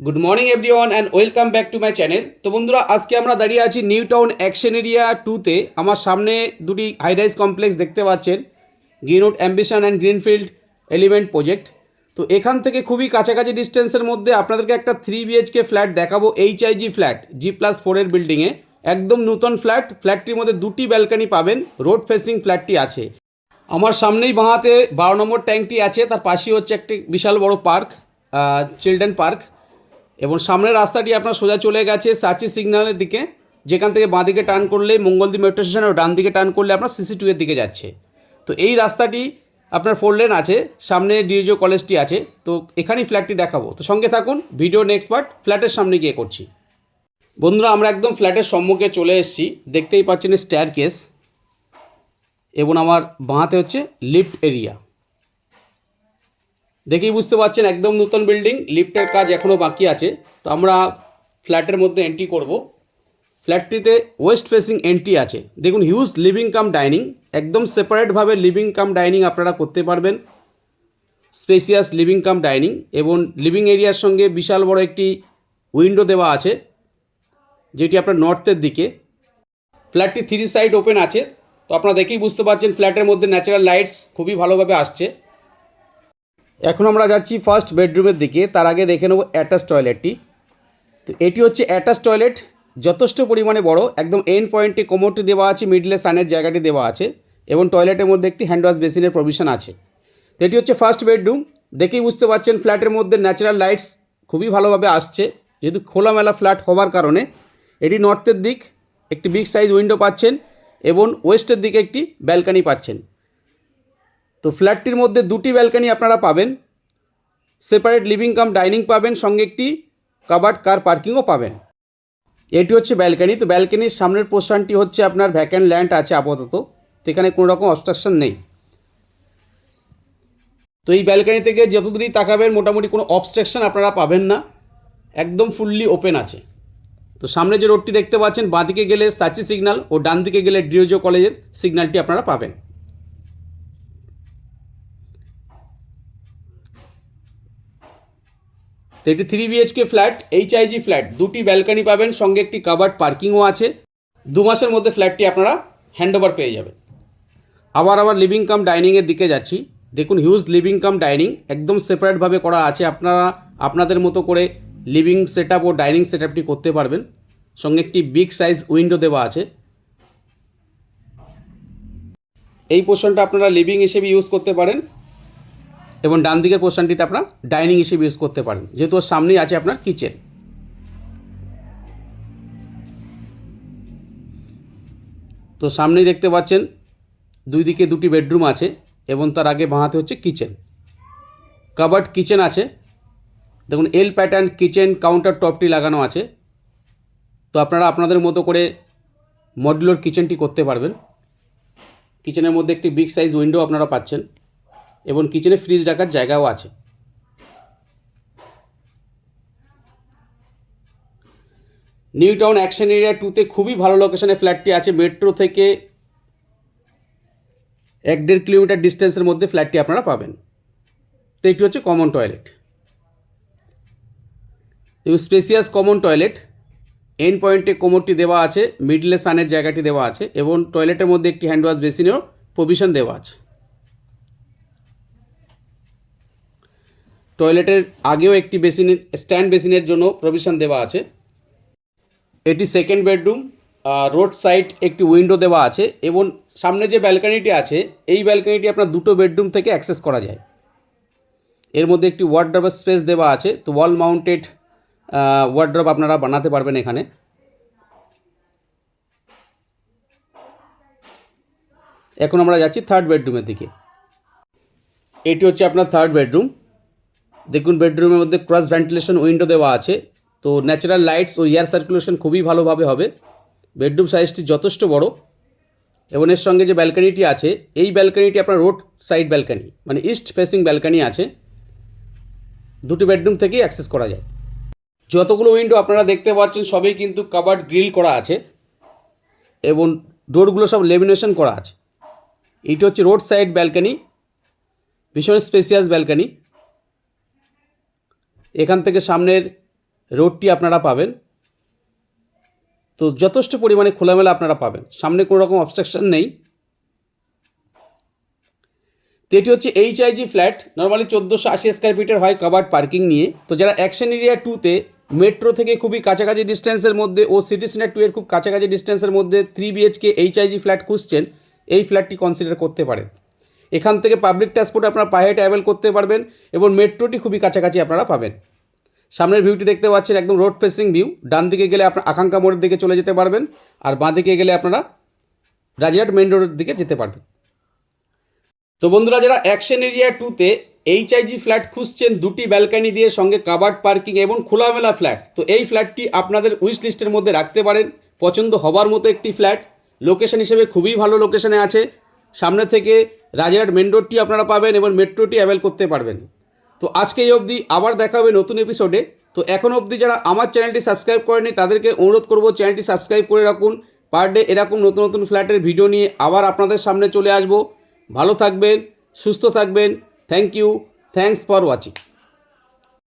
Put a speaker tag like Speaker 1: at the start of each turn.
Speaker 1: Good morning everyone and welcome back to my channel. তো বন্ধুরা, আজকে আমরা দাঁড়িয়ে আছি নিউ টাউন অ্যাকশন এরিয়া 2তে। আমার সামনে দুটি হাইরাইজ কমপ্লেক্স দেখতে পাচ্ছেন, Greenwood ambition and greenfield element project. তো এখান থেকে খুবই কাছাকাছি ডিস্টেন্সের মধ্যে আপনাদেরকে একটা 3 বিএইচকে ফ্ল্যাট দেখাবো, HIG ফ্ল্যাট, G+4 বিল্ডিংয়ে। একদম নতুন ফ্ল্যাটটির মধ্যে দুটি ব্যালকানি পাবেন, রোড ফেসিং ফ্ল্যাটটি আছে। আমার সামনেই বাঁহাতে 12 নম্বর ট্যাঙ্কটি আছে, তার পাশেই হচ্ছে একটি বিশাল বড় পার্ক, চিলড্রেন পার্ক। এবং সামনের রাস্তাটি আপনার সোজা চলে গেছে সার্চি সিগন্যালের দিকে, যেখান থেকে বাঁ দিকে টার্ন করলে মঙ্গলদী মেট্রো স্টেশন, ও ডান দিকে টার্ন করলে আপনার CC2 এর দিকে যাচ্ছে। তো এই রাস্তাটি আপনার 4 লেন আছে, সামনে ডিএজও কলেজটি আছে। তো এখানেই ফ্ল্যাটটি দেখাবো, তো সঙ্গে থাকুন। ভিডিও নেক্সট পার্ট ফ্ল্যাটের সামনে গিয়ে করছি। বন্ধুরা, আমরা একদম ফ্ল্যাটের সম্মুখে চলে এসেছি। দেখতেই পাচ্ছেন স্টেয়ার কেস, এবং আমার বাঁহাতে হচ্ছে লিফট এরিয়া। দেখেই বুঝতে পারছেন একদম নতুন বিল্ডিং, লিফটের কাজ এখনও বাকি আছে। তো আমরা ফ্ল্যাটের মধ্যে এন্ট্রি করব। ফ্ল্যাটটিতে ওয়েস্ট ফেসিং এন্ট্রি আছে। দেখুন, হিউজ লিভিং কাম ডাইনিং, একদম সেপারেটভাবে লিভিং কাম ডাইনিং আপনারা করতে পারবেন। স্পেসিয়াস লিভিং কাম ডাইনিং, এবং লিভিং এরিয়ার সঙ্গে বিশাল বড় একটি উইন্ডো দেওয়া আছে, যেটি আপনার নর্থের দিকে। ফ্ল্যাটটি 3 সাইড ওপেন আছে। তো আপনারা দেখেই বুঝতে পারছেন ফ্ল্যাটের মধ্যে ন্যাচারাল লাইটস খুবই ভালোভাবে আসছে। এখন আমরা যাচ্ছি ফার্স্ট বেডরুমের দিকে। তার আগে দেখে নেব অ্যাটাচ টয়লেটটি। তো এটি হচ্ছে অ্যাটাচ টয়লেট, যথেষ্ট পরিমাণে বড়। একদম এন্ড পয়েন্টে কোমোডটি দেওয়া আছে, মিডলে সানের জায়গাটি দেওয়া আছে, এবং টয়লেটের মধ্যে একটি হ্যান্ড ওয়াশ বেসিনের প্রভিশন আছে। তো এটি হচ্ছে ফার্স্ট বেডরুম। দেখেই বুঝতে পারছেন ফ্ল্যাটের মধ্যে ন্যাচারাল লাইটস খুবই ভালোভাবে আসছে, যেহেতু খোলামেলা ফ্ল্যাট হওয়ার কারণে। এটি নর্থের দিক, একটি বিগ সাইজ উইন্ডো পাচ্ছেন, এবং ওয়েস্টের দিকে একটি ব্যালকানি পাচ্ছেন। তো ফ্ল্যাটটির মধ্যে দুটি ব্যালকানি আপনারা পাবেন, সেপারেট লিভিং কাম ডাইনিং পাবেন, সঙ্গে একটি কাবার্ড কার পার্কিংও পাবেন। এটি হচ্ছে ব্যালকানি। তো ব্যালকানির সামনের পোর্শনটি হচ্ছে আপনার ভ্যাকেন্ট ল্যান্ড আছে আপাতত, তো এখানে কোনো রকম অবস্ট্রাকশন নেই। তো এই ব্যালকানি থেকে যতদূরই তাকাবেন মোটামুটি কোনো অবস্ট্রাকশন আপনারা পাবেন না, একদম ফুললি ওপেন আছে। তো সামনে যে রোডটি দেখতে পাচ্ছেন, বাঁ দিকে গেলে সাচি সিগন্যাল, ও ডান দিকে গেলে ডিওজো কলেজের সিগন্যালটি আপনারা পাবেন। তো এটি 3 বিএইচকে ফ্ল্যাট, HIG ফ্ল্যাট, দুটি ব্যালকানি পাবেন, সঙ্গে একটি কাভার্ড পার্কিংও আছে। 2 মাসের মধ্যে ফ্ল্যাটটি আপনারা হ্যান্ডওভার পেয়ে যাবেন। আবার লিভিং কাম ডাইনিংয়ের দিকে যাচ্ছি। দেখুন, হিউজ লিভিং কাম ডাইনিং, একদম সেপারেটভাবে করা আছে। আপনারা আপনাদের মতো করে লিভিং সেট আপ ও ডাইনিং সেট আপটি করতে পারবেন। সঙ্গে একটি বিগ সাইজ উইন্ডো দেওয়া আছে। এই পোর্শনটা আপনারা লিভিং হিসেবে ইউজ করতে পারেন, এবং ডান দিকের পোর্শনটিতে আপনারা ডাইনিং হিসেবে ইউজ করতে পারেন, যেহেতু ওর সামনেই আছে আপনার কিচেন। তো সামনেই দেখতে পাচ্ছেন দুই দিকে দুটি বেডরুম আছে, এবং তার আগে বাঁহাতে হচ্ছে কিচেন, কাভার্ড কিচেন আছে। দেখুন, এল প্যাটার্ন কিচেন কাউন্টার টপটি লাগানো আছে। তো আপনারা আপনাদের মতো করে মডুলার কিচেনটি করতে পারবেন। কিচেনের মধ্যে একটি বিগ সাইজ উইন্ডো আপনারা পাচ্ছেন, এবং কিচেনে ফ্রিজ রাখার জায়গাও আছে। নিউ টাউন অ্যাকশন এরিয়া 2তে খুবই ভালো লোকেশনে ফ্ল্যাটটি আছে। মেট্রো থেকে 1-1.5 কিলোমিটার ডিস্টেন্সের মধ্যে ফ্ল্যাটটি আপনারা পাবেন। তো এটি হচ্ছে কমন টয়লেট, এবং স্পেসিয়াস কমন টয়লেট। এন্ড পয়েন্টে কোমোডটি দেওয়া আছে, মিডলে সানের জায়গাটি দেওয়া আছে, এবং টয়লেটের মধ্যে একটি হ্যান্ড ওয়াশ বেসিনেরও প্রভিশন দেওয়া আছে। টয়লেটের আগেও একটি বেসিনের স্ট্যান্ড বেসিনের জন্য প্রভিশন দেওয়া আছে। এটি সেকেন্ড বেডরুম, রোড সাইড একটি উইন্ডো দেওয়া আছে, এবং সামনে যে ব্যালকানিটি আছে, এই ব্যালকানিটি আপনার দুটো বেডরুম থেকে অ্যাক্সেস করা যায়। এর মধ্যে একটি ওয়ার্ডরোবের স্পেস দেওয়া আছে। তো ওয়াল মাউন্টেড ওয়ার্ডরোব আপনারা বানাতে পারবেন এখানে। এখন আমরা যাচ্ছি থার্ড বেডরুমের দিকে। এটি হচ্ছে আপনার থার্ড বেডরুম। দেখুন, বেডরুমের মধ্যে ক্রস ভেন্টিলেশন উইন্ডো দেওয়া আছে। তো ন্যাচারাল লাইটস ও এয়ার সার্কুলেশন খুবই ভালোভাবে হবে। বেডরুম সাইজটি যথেষ্ট বড়, এবং এর সঙ্গে যে ব্যালকানিটি আছে, এই ব্যালকানিটি আপনার রোড সাইড ব্যালকানি, মানে ইস্ট ফেসিং ব্যালকানি আছে। দুটি বেডরুম থেকেই অ্যাক্সেস করা যায়। যতগুলো উইন্ডো আপনারা দেখতে পাচ্ছেন সবই কিন্তু কাভার্ড গ্রিল করা আছে, এবং ডোরগুলো সব লেমিনেশন করা আছে। এইটি হচ্ছে রোড সাইড ব্যালকানি, ভীষণ স্পেসিয়াস ব্যালকানি। এখান থেকে সামনের রোডটি আপনারা পাবেন। তো যথেষ্ট পরিমাণে খোলামেলা আপনারা পাবেন, সামনে কোনো রকম অবস্ট্রাকশন নেই। তো এটি হচ্ছে HIG ফ্ল্যাট, নর্মালি 1480 স্কোয়ার ফিটের হয় কাভার্ড পার্কিং নিয়ে। তো যারা অ্যাকশন এরিয়া 2-তে মেট্রো থেকে খুবই কাছাকাছি ডিস্টেন্সের মধ্যে ও সিটি সেন্টার 2 এর খুব কাছাকাছি ডিস্টেন্সের মধ্যে 3 BHK HIG ফ্ল্যাট খুঁজছেন, এই ফ্ল্যাটটি কনসিডার করতে পারেন। এখান থেকে পাবলিক ট্রান্সপোর্ট আপনারা পায়ে হেঁটে ট্রাভেল করতে পারবেন এবং মেট্রোটি খুবই কাছাকাছি আপনারা পাবেন। সামনের ভিউটি দেখতে পাচ্ছেন, একদম রোড ফেসিং ভিউ। ডান দিকে গেলে আপনার আকাঙ্ক্ষা মোড়ের দিকে চলে যেতে পারবেন, আর বাঁ দিকে গেলে আপনারা রাজিয়াট মেন রোডের দিকে যেতে পারবেন। তো বন্ধুরা, যারা অ্যাকশন এরিয়া 2-তে HIG ফ্ল্যাট খুঁজছেন 2টি ব্যালকানি দিয়ে সঙ্গে কাভার্ড পার্কিং এবং খোলামেলা ফ্ল্যাট, তো এই ফ্ল্যাটটি আপনাদের উইশ লিস্টের মধ্যে রাখতে পারেন। পছন্দ হবার মতো একটি ফ্ল্যাট, লোকেশন হিসেবে খুবই ভালো লোকেশনে আছে। সামনে থেকে রাজারহাট মেন রোডটি আপনারা পাবেন এবং মেট্রোটি অ্যাভেল করতে পারবেন। তো আজকে এই অবধি, আবার দেখা হবে নতুন এপিসোডে। তো এখন অবধি যারা আমার চ্যানেলটি সাবস্ক্রাইব করেনি তাদেরকে অনুরোধ করব চ্যানেলটি সাবস্ক্রাইব করে রাখুন। পার ডে এরকম নতুন নতুন ফ্ল্যাটের ভিডিও নিয়ে আবার আপনাদের সামনে চলে আসবো। ভালো থাকবেন, সুস্থ থাকবেন। Thank you, thanks for watching.